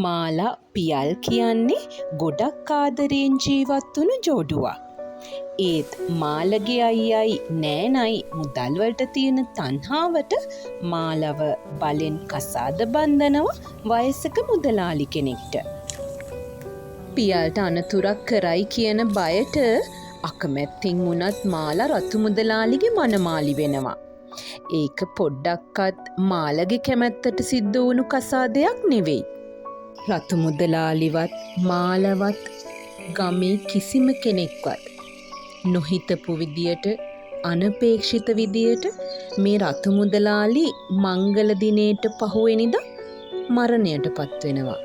මාලා පියල් කියන්නේ ගොඩක් ආදරයෙන් ජීවත් වුණු ජෝඩුවක්. ඒත් මාලගේ අයියයි නෑනයි මුදල් වලට තියෙන තණ්හාවට මාලව බලෙන් කසාද බන්ධනවා වයසක මුදලාලි කෙනෙක්ට. පියල්ට අනතුරක් කරයි කියන බයට අකමැත්තෙන් වුණත් මාලා රතු මුදලාලිගේ මනමාලි වෙනවා. ඒක පොඩ්ඩක්වත් මාලගේ කැමැත්තට සිද්ධ වුණු කසාදයක් නෙවෙයි. රතු මුදලාලිවත් මාලවත් ගමේ කිසිම කෙනෙක්වත් නොහිතපු විදියට අනපේක්ෂිත විදියට මේ රතු මුදලාලි මංගල දිනේට පහුවෙනිදා මරණයට පත් වෙනවා.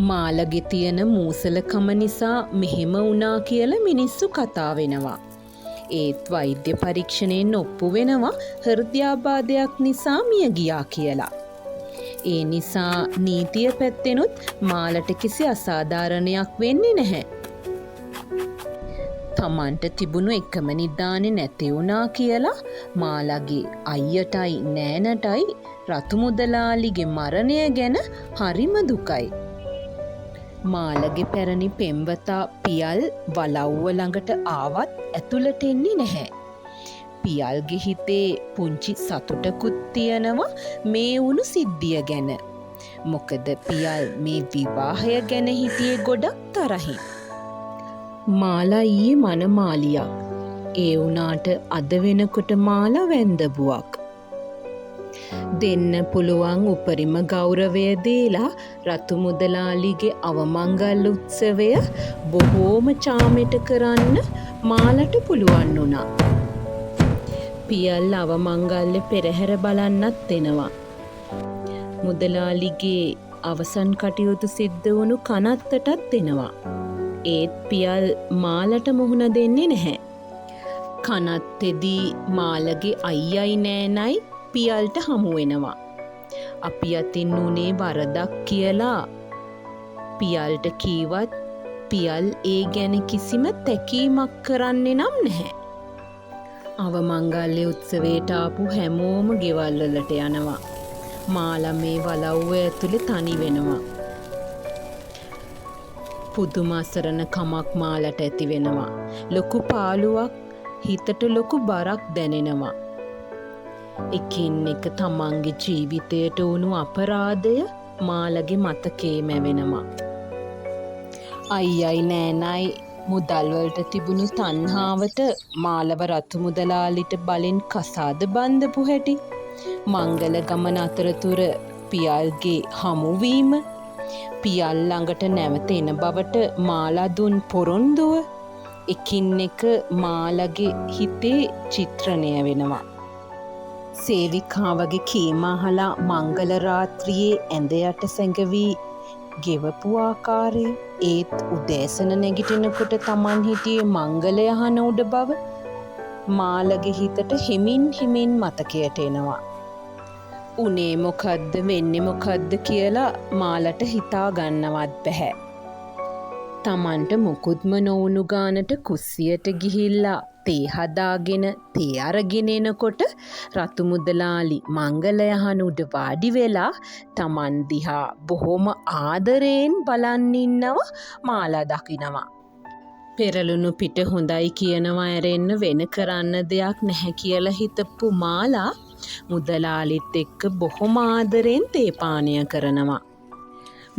මාලගේ තියෙන මූසලකම නිසා මෙහෙම වුණා කියලා මිනිස්සු කතා වෙනවා. ඒත් වෛද්‍ය පරීක්ෂණයෙන් ඔප්පු වෙනවා හෘදයාබාධයක් නිසා මිය ගියා කියලා. ඒ නිසා නීතිය පැත්තෙනුත් මාලට කිසි අසාධාරණයක් වෙන්නේ නැහැ. තමන්ට තිබුණු එකම නිදානේ නැති වුණා කියලා මාලගේ අයියටයි නෑනටයි රතු මුදලාලිගේ මරණය ගැන හරිම දුකයි. මාලගේ පැරණි පෙම්වතා පියල් වලව්ව ළඟට ආවත් ඇතුළට එන්නේ නැහැ. පියල්ගේ හිතේ පුංචි සතුටකුත් තියෙනවා මේ වුණු සිද්ධිය ගැන. මොකද පියල් මේ විවාහය ගැන හිටියේ ගොඩක් තරහින්. මාලා ඊයේ මනමාලියා. ඒ වුණාට අද වෙනකොට මාලා වැන්දබුවක්. දෙන්න පුළුවන් උපරිම ගෞරවය දීලා රතු මුදලාලිගේ අවමංගල් උත්සවය බොහෝම චාමෙට කරන්න මාලට පුළුවන් වුණා. පියල් අවමංගල්‍ය පෙරහැර බලන්නත් එනවා. මුදලාලිගේ අවසන් කටයුතු සිද්ධ වුණු කනත්තටත් එනවා. ඒත් පියල් මාලට මුහුණ දෙන්නේ නැහැ. කනත්තෙදී මාලගේ අයියයි නෑනයි පියල්ට හමු වෙනවා. අපි අතින් උනේ වරදක් කියලා පියල්ට කීවත් පියල් ඒ ගැන කිසිම තැකීමක් කරන්නේ නම් නැහැ. අවමංගල්‍ය උත්සවයට ආපු හැමෝම ගෙවල් වලට යනවා. මාලා මේ වලව්ව ඇතුලේ තනි වෙනවා. පුදුම අසරණ කමක් මාලට ඇති වෙනවා. ලොකු පාළුවක්, හිතට ලොකු බරක් දැනෙනවා. එකින් එක තමන්ගේ ජීවිතයට වුණු අපරාධය මාලගේ මතකේ මැවෙනවා. අයියයි නෑනයි මුදල් වලට තිබුණු තණ්හාවට මාලව රතු මුදලාලිට බලෙන් කසාද බන්ධපු හැටි, මංගල ගමන අතරතුර පියල්ගේ හමුවීම, පියල් ළඟට නැවත එන බවට මාලා දුන් පොරොන්දුව එකින් එක මාලගේ හිතේ චිත්‍රණය වෙනවා. සේවිකාවගේ කීම අහලා මංගල රාත්‍රියේ ඇඳ යට සැඟවී ගෙවපු ආකාරය, ඒත් උදෑසන නැගිටිනකොට තමන් හිටියේ මංගලය අහන උඩ බව මාලගේ හිතට හිමින් හිමින් මතකයට එනවා. උනේ මොකද්ද වෙන්නේ මොකද්ද කියලා මාලට හිතා ගන්නවත් බැහැ. තමන්ට මුකුත්ම නොවුණු ගානට කුස්සියට ගිහිල්ලා තේ හදාගෙන තේ අරගෙන එනකොට රතු මුදලාලි මංගලය අහන උඩ වාඩි වෙලා තමන් දිහා බොහොම ආදරයෙන් බලන් ඉන්නවා මාලා දකිනවා. පෙරළුණු පිට හොඳයි කියනවා ඇරෙන්න වෙන කරන්න දෙයක් නැහැ කියලා හිතපු මාලා මුදලාලිත් එක්ක බොහොම ආදරෙන් තේ පානය කරනවා.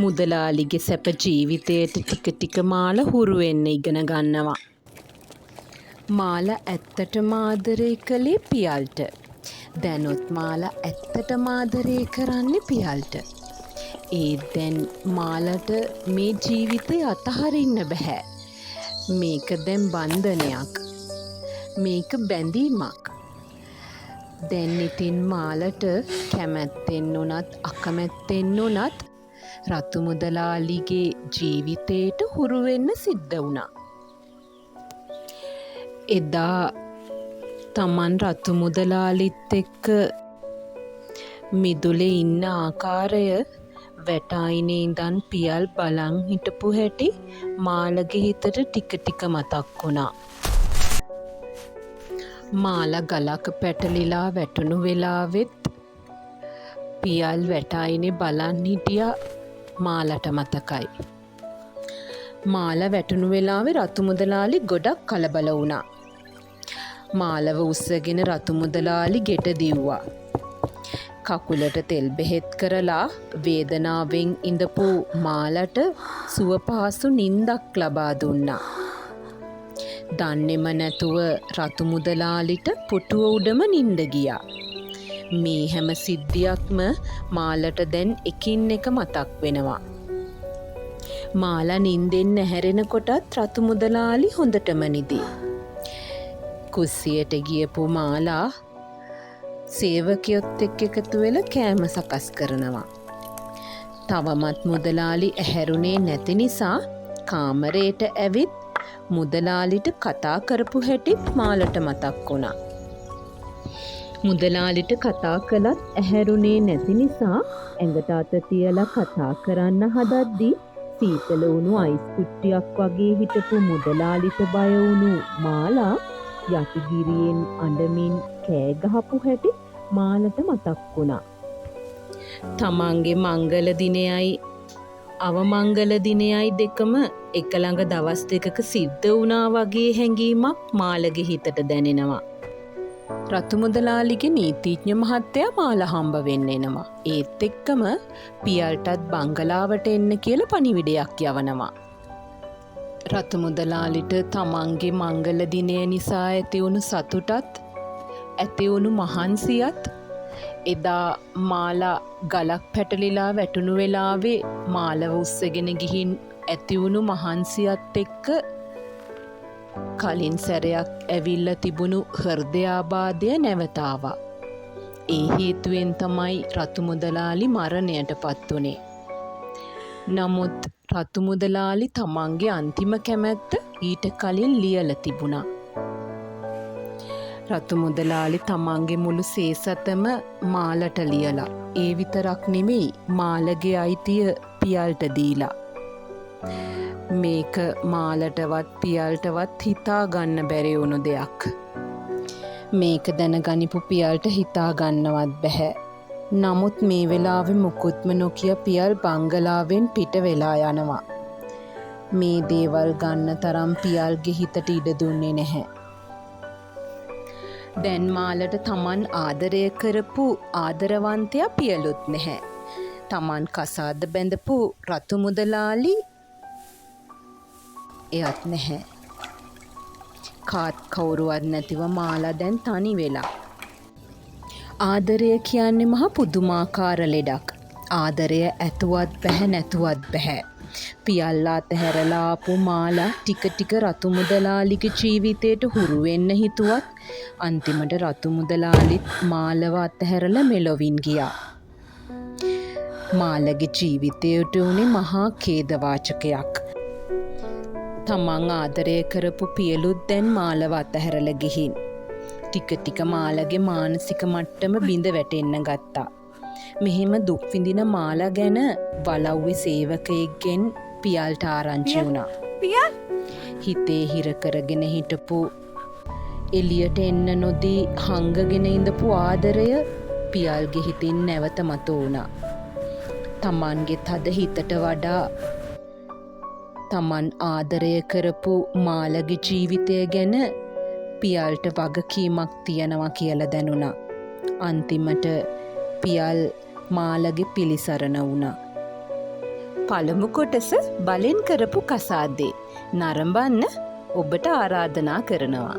මුදලාලිගේ සැප ජීවිතයට ටික ටික මාලා හුරු වෙන්න ඉගෙන ගන්නවා. මාලා ඇත්තටම ආදරේ කළේ පියල්ට. දැනුත් මාලා ඇත්තටම ආදරේ කරන්නේ පියල්ට. ඒත් දැන් මාලට මේ ජීවිතය අතහරින්න බෑ. මේක දැන් බන්ධනයක්. මේක බැඳීමක්. දැන් ඉතින් මාලට කැමැත්තෙන් උනත් අකමැත්තෙන් උනත් රතු මුදලාලිගේ ජීවිතයට හුරු වෙන්න සිද්ධ වුණා. එදා තමන් රතු මුදලාලිත් එක්ක මිදුලේ ඉන්න ආකාරය වැටායිනේ ඉඳන් පියල් බලන් හිටපු හැටි මාලගේ හිතට ටික ටික මතක් වුණා. මාලා ගලක පැටලිලා වැටුණු වෙලාවෙත් පියල් වැටායිනේ බලන් හිටියා මාලට මතකයි. මාල වැටුණු වෙලාවේ රතු මුදලාලි ගොඩක් කලබල වුණා. මාලව උස්සගෙන රතු මුදලාලි ගෙට දිව්වා. කකුලට තෙල් බෙහෙත් කරලා වේදනාවෙන් ඉඳපු මාලට සුව පහසු නින්දක් ලබා දුන්නා. දන්නේම නැතුව රතු මුදලාලිට පුටුව උඩම නින්ද ගියා. මේ හැම සිද්ධියක්ම මාලට දැන් එකින් එක මතක් වෙනවා. මාලා නින්දෙන් ඇහැරෙනකොටත් රතු මුදලාලි හොඳටම නිදි. කුස්සියට ගියපු මාලා සේවකයොත් එක්ක එකතු වෙලා කෑම සකස් කරනවා. තවමත් මුදලාලි ඇහැරුණේ නැති නිසා කාමරයට ඇවිත් මුදලාලිට කතා කරපු හැටිත් මාලට මතක් වුණා. මුදලාලිට කතා කළත් ඇහැරුණේ නැති නිසා ඇඟට අත තියලා කතා කරන්න හදද්දී සීතල වුණු අයිස් කුට්ටියක් වගේ හිටපු මුදලාලිට බය වුණු මාලා යටිගිරියෙන් අඬමින් කෑ ගහපු හැටි මාලට මතක් වුණා. තමන්ගේ මංගල දිනයයි අවමංගල දිනයයි දෙකම එක ළඟ දවස් දෙකක සිද්ධ වුණා වගේ හැඟීමක් මාලගේ හිතට දැනෙනවා. රතු මුදලාලිගේ නීතිඥ මහත්තයා මාලා හම්බ වෙන්න එනවා. ඒත් එක්කම පියල්ටත් බංගලාවට එන්න කියලා පණිවිඩයක් යවනවා. රතු මුදලාලිට තමන්ගේ මංගල දිනය නිසා ඇතිවුණු සතුටත් ඇතිවුණු මහන්සියත් එදා මාලා ගලක් පැටලිලා වැටුණු වෙලාවේ මාලව උස්සගෙන ගිහින් ඇතිවුණු මහන්සියත් එක්ක කලින් සැරයක් ඇවිල්ලා තිබුණු හෘදයාබාධය නැවත ආවා. ඒ හේතුවෙන් තමයි රතු මුදලාලි මරණයට පත් වුණේ. නමුත් රතු මුදලාලි තමන්ගේ අන්තිම කැමැත්ත ඊට කලින් ලියලා තිබුණා. රතු මුදලාලි තමන්ගේ මුළු සේසතම මාලට ලියලා ඒ විතරක් නෙමෙයි මාලගේ අයිතිය පියල්ට දීලා. මේක මාලටවත් පියල්ටවත් හිතා ගන්න බැරි වුණු දෙයක්. මේක දැනගනිපු පියල්ට හිතා ගන්නවත් බැහැ. නමුත් මේ වෙලාවේ මුකුත්ම නොකිය පියල් බංගලාවෙන් පිට වෙලා යනවා. මේ දේවල් ගන්න තරම් පියල්ගේ හිතට ඉඩ දුන්නේ නැහැ. දැන් මාලට තමන් ආදරය කරපු ආදරවන්තයා පියලුත් නැහැ. තමන් කසාද බැඳපු රතු මුදලාලි එයත් නැහැ. කාත් කවුරුවත් නැතිව මාලා දැන් තනි වෙලා. ආදරය කියන්නේ මහ පුදුමාකාර ලෙඩක්. ආදරය ඇතුවත් බැහැ නැතුවත් බැහැ. පියල්ලා අතහැරලා ආපු මාලා ටික ටික රතු මුදලාලිගේ ජීවිතයට හුරු වෙන්න හිතුවත් අන්තිමට රතු මුදලාලිත් මාලව අතහැරලා මෙලොවින් ගියා. මාලගේ ජීවිතයට උනේ මහා ඛේදවාචකයක්. තමන් ආදරය කරපු පියලුත් දැන් මාලව අතහැරලා ගිහින් ටික ටික මාලගේ මානසික මට්ටම බිඳ වැටෙන්න ගත්තා. මෙහෙම දුක් විඳින මාලා ගැන වලව්වේ සේවකයෙක්ගෙන් පියල්ට ආරංචි වුණා. පියල් හිතේ හිර කරගෙන හිටපු එළියට එන්න නොදී හංගගෙන ඉඳපු ආදරය පියල්ගේ හිතින් නැවත මතු වුණා. තමන්ගේ තද හිතට වඩා තමන් ආදරය කරපු මාලගේ ජීවිතය ගැන පියල්ට වගකීමක් තියනවා කියලා දැනුණා. අන්තිමට පියල් මාලගේ පිළිසරණ වුණා. පළමු කොටස බලෙන් කරපු කසාදේ නරඹන්න ඔබට ආරාධනා කරනවා.